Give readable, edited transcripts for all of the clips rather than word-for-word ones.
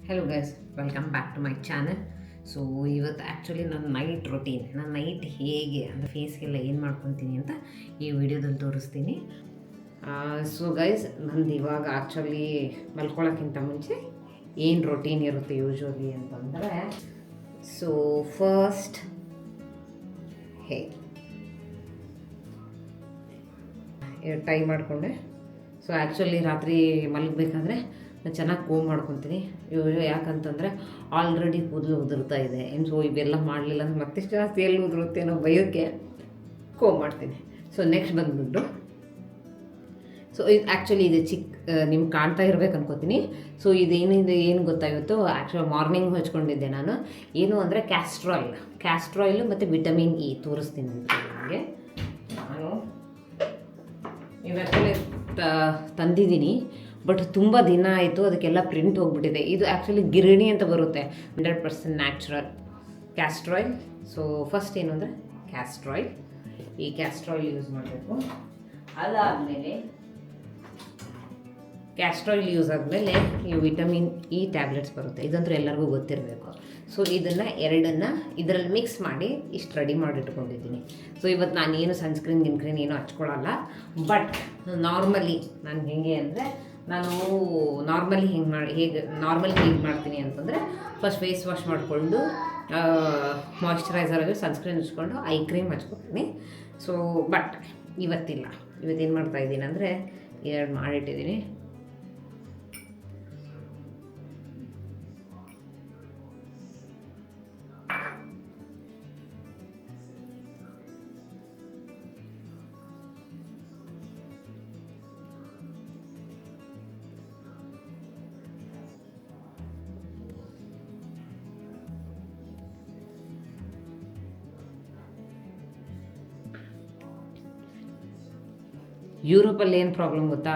Hello guys, welcome back to my channel. So ಇವತ್ತು actually ನನ್ನ night routine, ನಾನು night ಹೇಗೆ ಅಂದರೆ ಫೇಸ್ಗೆಲ್ಲ ಏನು ಮಾಡ್ಕೊತೀನಿ ಅಂತ ಈ ವಿಡಿಯೋದಲ್ಲಿ ತೋರಿಸ್ತೀನಿ. ಸೊ ಗೈಸ್, ನಂದು ಇವಾಗ ಆ್ಯಕ್ಚುಲಿ ಮಲ್ಕೊಳ್ಳೋಕ್ಕಿಂತ ಮುಂಚೆ ಏನು ರೊಟೀನ್ ಇರುತ್ತೆ ಯೂಶ್ವಲಿ ಅಂತಂದರೆ, ಸೊ ಫಸ್ಟ್ ಟೈ ಮಾಡಿಕೊಂಡೆ. ಸೊ ಆ್ಯಕ್ಚುಲಿ ರಾತ್ರಿ ಮಲಗಬೇಕಾದ್ರೆ ನಾನು ಚೆನ್ನಾಗಿ ಕೋಮ್ ಮಾಡ್ಕೊತೀನಿ. ಯಾಕಂತಂದರೆ ಆಲ್ರೆಡಿ ಕೂದಲು ಉದುರ್ತಾ ಇದೆ. ಸೊ ಇವೆಲ್ಲ ಮಾಡಲಿಲ್ಲ ಅಂದರೆ ಮತ್ತೆ ಜಾಸ್ತಿ ಎಲ್ಲಿ ಉದುರುತ್ತೆ ಅನ್ನೋ ಭಯಕ್ಕೆ ಕೋಮ್ ಮಾಡ್ತೀನಿ. ಸೊ ನೆಕ್ಸ್ಟ್ ಬಂದುಬಿಟ್ಟು, ಸೊ ಇದು ಆ್ಯಕ್ಚುಲಿ ಇದು ನಿಮ್ಗೆ ಕಾಣ್ತಾ ಇರ್ಬೇಕು ಅನ್ಕೋತೀನಿ. ಸೊ ಇದೇನಿದೆ ಏನು ಗೊತ್ತಾಗಿತ್ತು, ಆ್ಯಕ್ಚುಲಿ ಮಾರ್ನಿಂಗ್ ಹಚ್ಕೊಂಡಿದ್ದೆ ನಾನು. ಏನು ಅಂದರೆ ಕ್ಯಾಸ್ಟ್ರಾಯಿಲ್ ಮತ್ತು ವಿಟಮಿನ್ ಇ ತೋರಿಸ್ತೀನಿ ಅಂತ ನನಗೆ. ನಾನು ಇವು ಆ್ಯಕ್ಚುಲಿ ತಂದಿದ್ದೀನಿ, ಬಟ್ ತುಂಬ ದಿನ ಆಯಿತು, ಅದಕ್ಕೆಲ್ಲ ಪ್ರಿಂಟ್ ಹೋಗ್ಬಿಟ್ಟಿದೆ. ಇದು ಆ್ಯಕ್ಚುಲಿ ಗಿರಣಿ ಅಂತ ಬರುತ್ತೆ, 100% ನ್ಯಾಚುರಲ್ ಕ್ಯಾಸ್ಟ್ರಾಯಿಲ್. ಸೊ ಫಸ್ಟ್ ಏನು ಅಂದರೆ ಕ್ಯಾಸ್ಟ್ರಾಯಿಲ್, ಈ ಕ್ಯಾಸ್ಟ್ರಾಯಿಲ್ ಯೂಸ್ ಮಾಡಬೇಕು. ಅದಾದಮೇಲೆ ಕ್ಯಾಸ್ಟ್ರಾಯಿಲ್ ಯೂಸ್ ಆದಮೇಲೆ ಈ ವಿಟಮಿನ್ ಇ ಟ್ಯಾಬ್ಲೆಟ್ಸ್ ಬರುತ್ತೆ, ಇದಂತೂ ಎಲ್ಲರಿಗೂ ಗೊತ್ತಿರಬೇಕು. ಸೊ ಇದನ್ನು ಎರಡನ್ನು ಇದರಲ್ಲಿ ಮಿಕ್ಸ್ ಮಾಡಿ ಇಷ್ಟು ರೆಡಿ ಮಾಡಿಟ್ಕೊಂಡಿದ್ದೀನಿ. ಸೊ ಇವತ್ತು ನಾನು ಏನು ಸನ್ಸ್ಕ್ರೀನ್ ಏನು ಹಚ್ಕೊಳ್ಳಲ್ಲ. ಬಟ್ ನಾರ್ಮಲಿ ನಾನು ಹೇಗೆ ಅಂದರೆ, ನಾನು ನಾರ್ಮಲಿ ಹೇಗೆ ಮಾಡ್ತೀನಿ ಅಂತಂದರೆ, ಫಸ್ಟ್ ಫೇಸ್ ವಾಶ್ ಮಾಡಿಕೊಂಡು ಮಾಯ್ಶ್ಚರೈಸರ್ ಸನ್ಸ್ಕ್ರೀನ್ ಹಚ್ಕೊಂಡು ಐ ಕ್ರೀಮ್ ಹಚ್ಕೊತೀನಿ. ಸೊ ಬಟ್ ಇವತ್ತೇನು ಮಾಡ್ತಾಯಿದ್ದೀನಿ ಅಂದರೆ, ಎರಡು ಮಾಡಿಟ್ಟಿದ್ದೀನಿ. ಯೂರೋಪಲ್ಲಿ ಏನು ಪ್ರಾಬ್ಲಮ್ ಗೊತ್ತಾ,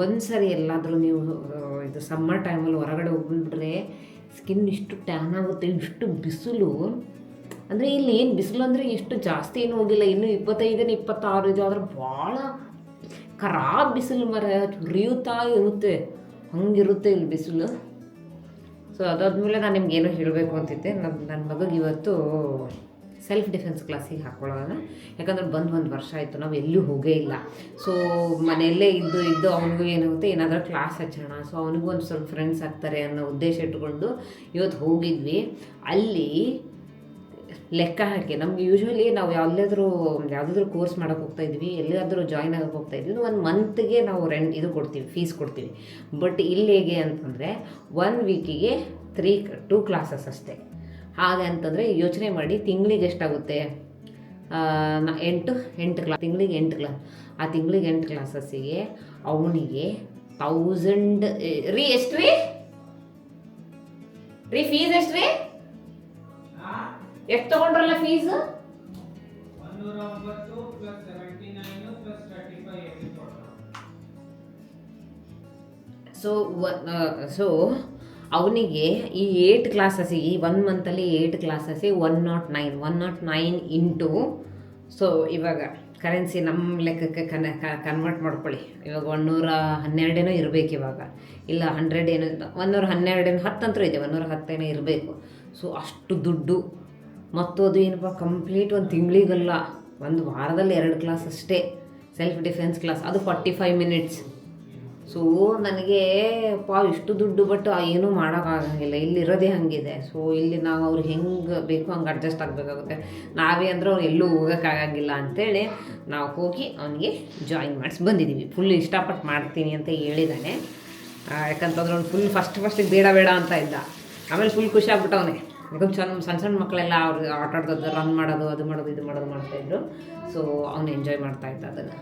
ಒಂದು ಸರಿ ಎಲ್ಲಾದರೂ ನೀವು ಇದು ಸಮ್ಮರ್ ಟೈಮಲ್ಲಿ ಹೊರಗಡೆ ಹೋಗ್ಬಿಟ್ರೆ ಸ್ಕಿನ್ ಇಷ್ಟು ಟ್ಯಾನ್ ಆಗುತ್ತೆ. ಇಷ್ಟು ಬಿಸಿಲು ಅಂದರೆ, ಇಲ್ಲಿ ಏನು ಬಿಸಿಲು ಅಂದರೆ ಎಷ್ಟು ಜಾಸ್ತಿ ಏನು ಹೋಗಿಲ್ಲ, ಇನ್ನೂ 25 26 ಇದು ಆದರೆ ಭಾಳ ಖರಾಬ್ ಬಿಸಿಲು ಉರಿಯುತ್ತಾ ಇರುತ್ತೆ, ಹಂಗಿರುತ್ತೆ ಇಲ್ಲಿ ಬಿಸಿಲು. ಸೊ ಅದಾದಮೇಲೆ ನಾನು ನಿಮ್ಗೇನೋ ಹೇಳಬೇಕು ಅಂತಿದ್ದೆ. ನನ್ನ ಮಗಗೆ ಇವತ್ತು ಸೆಲ್ಫ್ ಡಿಫೆನ್ಸ್ ಕ್ಲಾಸಿಗೆ ಹಾಕ್ಕೊಳ್ಳೋಣ. ಯಾಕಂದ್ರೆ ಒಂದು ವರ್ಷ ಆಯಿತು, ನಾವು ಎಲ್ಲೂ ಹೋಗೇ ಇಲ್ಲ. ಸೊ ಮನೆಯಲ್ಲೇ ಇದ್ದು ಅವನಿಗೂ ಏನಾಗುತ್ತೆ, ಏನಾದರೂ ಕ್ಲಾಸ್ ಹಚ್ಚೋಣ, ಸೊ ಅವನಿಗೂ ಒಂದು ಸ್ವಲ್ಪ ಫ್ರೆಂಡ್ಸ್ ಆಗ್ತಾರೆ ಅನ್ನೋ ಉದ್ದೇಶ ಇಟ್ಕೊಂಡು ಇವತ್ತು ಹೋಗಿದ್ವಿ. ಅಲ್ಲಿ ಲೆಕ್ಕ ಹಾಕಿ ನಮ್ಗೆ ಯೂಶ್ವಲಿ ನಾವು ಯಾವುದಾದ್ರೂ ಕೋರ್ಸ್ ಮಾಡೋಕ್ಕೆ ಹೋಗ್ತಾಯಿದ್ವಿ, ಎಲ್ಲಿಯಾದರೂ ಜಾಯ್ನ್ ಆಗೋಕ್ಕೆ ಹೋಗ್ತಾಯಿದ್ವಿ, 1 ಮಂತ್ಗೆ ನಾವು ಫೀಸ್ ಕೊಡ್ತೀವಿ. ಬಟ್ ಇಲ್ಲಿ ಹೇಗೆ ಅಂತಂದರೆ 1 ವೀಕಿಗೆ 2 ಕ್ಲಾಸಸ್ ಅಷ್ಟೇ. ಹಾಗೆ ಅಂತಂದರೆ ಯೋಚನೆ ಮಾಡಿ, ತಿಂಗಳಿಗೆ ಎಷ್ಟಾಗುತ್ತೆ, 8 ಕ್ಲಾಸ್, ತಿಂಗಳಿಗೆ 8 ಕ್ಲಾಸ್. ಆ ತಿಂಗಳಿಗೆ 8 ಕ್ಲಾಸಸ್ಸಿಗೆ ಅವನಿಗೆ 1000 ರೀ. ಎಷ್ಟು ರೀ ಫೀಸ್ ಎಷ್ಟು ರೀ? ಎಷ್ಟು ತೊಗೊಂಡ್ರಲ್ಲ ಫೀಸು? ಸೊ ಅವನಿಗೆ ಈ 8 ಕ್ಲಾಸಸ್ಸಿಗೆ 1 ಮಂತಲ್ಲಿ 8 ಕ್ಲಾಸಸ್ಸಿಗೆ 109 ಇಂಟು, ಸೊ ಇವಾಗ ಕರೆನ್ಸಿ ನಮ್ಮ ಲೆಕ್ಕಕ್ಕೆ ಕನ್ವರ್ಟ್ ಮಾಡ್ಕೊಳ್ಳಿ. ಇವಾಗ 112 ಇರಬೇಕು ಇವಾಗ, ಇಲ್ಲ 100 112 10 ಅಂತೂ ಇದೆ, 110 ಇರಬೇಕು. ಸೊ ಅಷ್ಟು ದುಡ್ಡು. ಮತ್ತು ಅದು ಏನಪ್ಪ, ಕಂಪ್ಲೀಟ್ 1 ತಿಂಗಳಿಗಲ್ಲ, 1 ವಾರದಲ್ಲಿ 2 ಕ್ಲಾಸ್ ಅಷ್ಟೇ ಸೆಲ್ಫ್ ಡಿಫೆನ್ಸ್ ಕ್ಲಾಸ್, ಅದು 45 ಮಿನಿಟ್ಸ್. ಸೊ ನನಗೆ ಇಷ್ಟು ದುಡ್ಡು, ಬಟ್ ಏನೂ ಮಾಡೋಕ್ಕಾಗಂಗಿಲ್ಲ, ಇಲ್ಲಿರೋದೇ ಹಾಗಿದೆ. ಸೊ ಇಲ್ಲಿ ನಾವು ಅವ್ರು ಹೆಂಗೆ ಬೇಕು ಹಂಗೆ ಅಡ್ಜಸ್ಟ್ ಆಗಬೇಕಾಗುತ್ತೆ. ನಾವೇ ಅಂದ್ರೆ ಅವ್ರು ಎಲ್ಲೂ ಹೋಗೋಕ್ಕಾಗಂಗಿಲ್ಲ ಅಂಥೇಳಿ ನಾವು ಹೋಗಿ ಅವನಿಗೆ ಜಾಯಿನ್ ಮಾಡಿಸಿ ಬಂದಿದ್ದೀವಿ. ಫುಲ್ ಇಷ್ಟಪಟ್ಟು ಮಾಡ್ತೀನಿ ಅಂತ ಹೇಳಿದ್ದಾನೆ. ಯಾಕಂತಂದ್ರೆ ಅವ್ನು ಫುಲ್ ಫಸ್ಟಿಗೆ ಬೇಡ ಅಂತ ಇದ್ದ, ಆಮೇಲೆ ಫುಲ್ ಖುಷಿ ಆಗ್ಬಿಟ್ಟವನೇ. ಯಾಕಂದ್ರೆ ಸಣ್ಣ ಮಕ್ಕಳೆಲ್ಲ ಅವ್ರು ಆಟ ಆಡೋದು, ರನ್ ಮಾಡೋದು, ಇದು ಮಾಡೋದು ಮಾಡ್ತಾಯಿದ್ರು. ಸೊ ಅವನು ಎಂಜಾಯ್ ಮಾಡ್ತಾಯಿದ್ದ ಅದನ್ನು.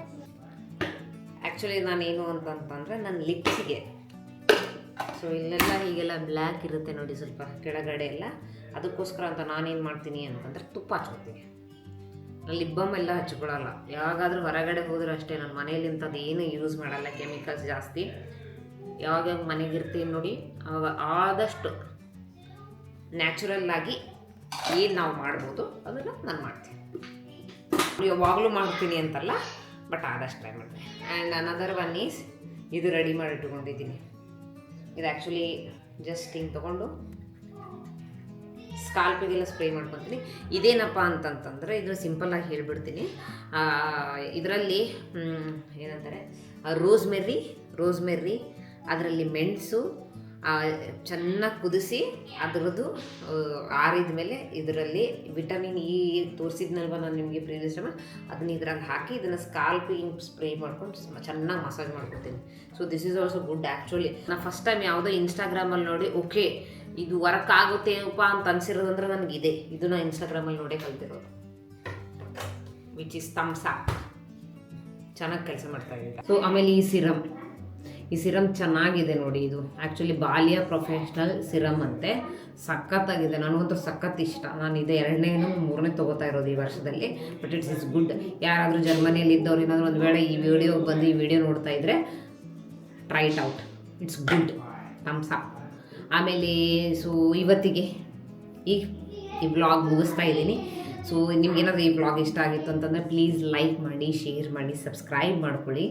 ಆ್ಯಕ್ಚುಲಿ ನಾನೇನು ಅಂತಂದರೆ, ನನ್ನ ಲಿಪ್ಸಿಗೆ, ಸೊ ಇಲ್ಲೆಲ್ಲ ಹೀಗೆಲ್ಲ ಬ್ಲ್ಯಾಕ್ ಇರುತ್ತೆ ನೋಡಿ ಸ್ವಲ್ಪ ಕೆಳಗಡೆ ಎಲ್ಲ, ಅದಕ್ಕೋಸ್ಕರ ಅಂತ ನಾನೇನು ಮಾಡ್ತೀನಿ ಅಂತಂದರೆ ತುಪ್ಪ ಹಚ್ಕೊತೀನಿ. ನಾನು ಲಿಪ್ ಬಾಮ್ ಎಲ್ಲ ಹಚ್ಕೊಳ್ಳಲ್ಲ. ಯಾವಾಗಾದರೂ ಹೊರಗಡೆ ಹೋದ್ರೆ ಅಷ್ಟೇ, ನಾನು ಮನೇಲಿ ಇಂಥದ್ದು ಏನು ಯೂಸ್ ಮಾಡಲ್ಲ, ಕೆಮಿಕಲ್ಸ್ ಜಾಸ್ತಿ. ಯಾವಾಗ ಮನೆಗಿರ್ತೀನಿ ನೋಡಿ, ಆವಾಗ ಆದಷ್ಟು ನ್ಯಾಚುರಲ್ಲಾಗಿ ಏನು ನಾವು ಮಾಡ್ಬೋದು ಅದನ್ನು ನಾನು ಮಾಡ್ತೀನಿ. ಯಾವಾಗಲೂ ಮಾಡ್ತೀನಿ ಅಂತಲ್ಲ, ಬಟ್ ಆದಷ್ಟು ಟ್ರೈ ಮಾಡ್ತೀನಿ. ಆ್ಯಂಡ್ ಅನದರ್ ಒನ್ ಈಸ್, ಇದು ರೆಡಿ ಮಾಡಿ ಇಟ್ಕೊಂಡಿದ್ದೀನಿ. ಇದು ಆ್ಯಕ್ಚುಲಿ ಜಸ್ಟ್ ಹಿಂಗೆ ತೊಗೊಂಡು ಸ್ಕಾಲ್ಪಿಗೆಲ್ಲ ಸ್ಪ್ರೇ ಮಾಡ್ಕೊತೀನಿ. ಇದೇನಪ್ಪ ಅಂತಂತಂದರೆ ಇದು ಸಿಂಪಲ್ಲಾಗಿ ಹೇಳ್ಬಿಡ್ತೀನಿ. ಇದರಲ್ಲಿ ಏನಂತಾರೆ ರೋಸ್ಮೆರ್ರಿ ಅದರಲ್ಲಿ ಮೆಣಸು ಚೆನ್ನಾಗಿ ಕುದಿಸಿ ಅದರದ್ದು ಆರಿದ ಮೇಲೆ ಇದರಲ್ಲಿ ವಿಟಮಿನ್ ಇ ತೋರಿಸಿದ್ನಲ್ವ ನಾನು ನಿಮಗೆ ಪ್ರೀವಿಯಸ್ ಟೈಮ್, ಅದನ್ನ ಇದ್ರಾಗ ಹಾಕಿ ಇದನ್ನು ಸ್ಕಾಲ್ಪಿಗೆ ಸ್ಪ್ರೇ ಮಾಡ್ಕೊಂಡು ಚೆನ್ನಾಗಿ ಮಸಾಜ್ ಮಾಡ್ಕೊತೀನಿ. So this is also good actually. ನಾನು ಫಸ್ಟ್ ಟೈಮ್ ಯಾವುದೋ ಇನ್ಸ್ಟಾಗ್ರಾಮಲ್ಲಿ ನೋಡಿ ಓಕೆ ಇದು ವರ್ಕ್ ಆಗುತ್ತೇನಪ್ಪ ಅಂತ ಅನ್ಸಿರೋದಂದ್ರೆ ನನಗಿದೆ. ಇದು ನಾನು ಇನ್ಸ್ಟಾಗ್ರಾಮಲ್ಲಿ ನೋಡೇ ಕಲ್ತಿರೋದು, ವಿಚ್ ಇಸ್ ಥಮ್ಸ್ ಅಪ್. ಚೆನ್ನಾಗಿ ಕೆಲಸ ಮಾಡ್ತಾ ಇದ್ದೀನಿ. ಸೊ ಆಮೇಲೆ ಈ ಸಿರಮ್ ಚೆನ್ನಾಗಿದೆ ನೋಡಿ. ಇದು ಆ್ಯಕ್ಚುಲಿ ಬಾಲಿಯಾ ಪ್ರೊಫೆಷ್ನಲ್ ಸಿರಮ್ ಅಂತೆ, ಸಖತ್ತಾಗಿದೆ. ನನಗಂತೂ ಸಖತ್ ಇಷ್ಟ. ನಾನು ಇದು 2ನೇ 3ನೇ ತೊಗೋತಾ ಇರೋದು ಈ ವರ್ಷದಲ್ಲಿ. But it's is good. ಯಾರಾದರೂ ಜರ್ಮನಿಯಲ್ಲಿ ಇದ್ದವ್ರು ಏನಾದರೂ ಒಂದು ವೇಳೆ ಈ ವಿಡಿಯೋಗೆ ಬಂದು ಈ ವಿಡಿಯೋ ನೋಡ್ತಾ ಇದ್ದರೆ try it out, it's good, thumbs up. ಆಮೇಲೆ ಸೊ ಇವತ್ತಿಗೆ ಈ ವ್ಲಾಗ್ ಮುಗಿಸ್ತಾ ಇದ್ದೀನಿ. ಸೊ ನಿಮ್ಗೇನಾದರೂ ಈ ವ್ಲಾಗ್ ಇಷ್ಟ ಆಗಿತ್ತು ಅಂತಂದರೆ ಪ್ಲೀಸ್ ಲೈಕ್ ಮಾಡಿ, ಶೇರ್ ಮಾಡಿ, ಸಬ್ಸ್ಕ್ರೈಬ್ ಮಾಡ್ಕೊಳ್ಳಿ.